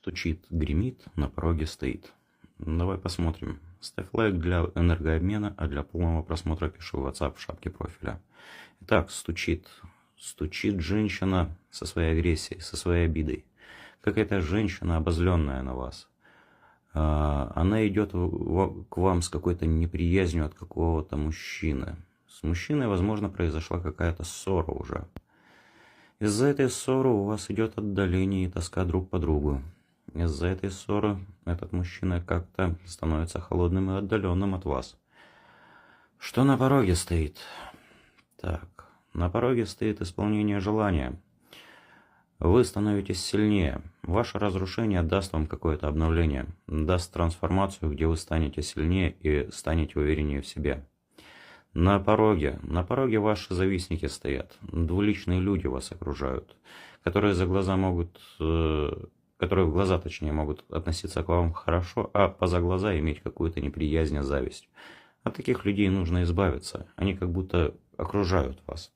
Стучит, гремит, на пороге стоит. Давай посмотрим. Ставь лайк для энергообмена, а для полного просмотра пиши в WhatsApp в шапке профиля. Итак, стучит. Стучит женщина со своей агрессией, со своей обидой. Какая-то женщина, обозленная на вас. Она идет к вам с какой-то неприязнью от какого-то мужчины. С мужчиной, возможно, произошла какая-то ссора уже. Из-за этой ссоры у вас идет отдаление и тоска друг по другу. Из-за этой ссоры этот мужчина как-то становится холодным и отдаленным от вас. Что на пороге стоит? Так, на пороге стоит исполнение желания. Вы становитесь сильнее. Ваше разрушение даст вам какое-то обновление, даст трансформацию, где вы станете сильнее и станете увереннее в себе. На пороге ваши завистники стоят, двуличные люди вас окружают, которые которые в глаза, точнее, могут относиться к вам хорошо, а поза глаза иметь какую-то неприязнь, зависть. От таких людей нужно избавиться, они как будто окружают вас.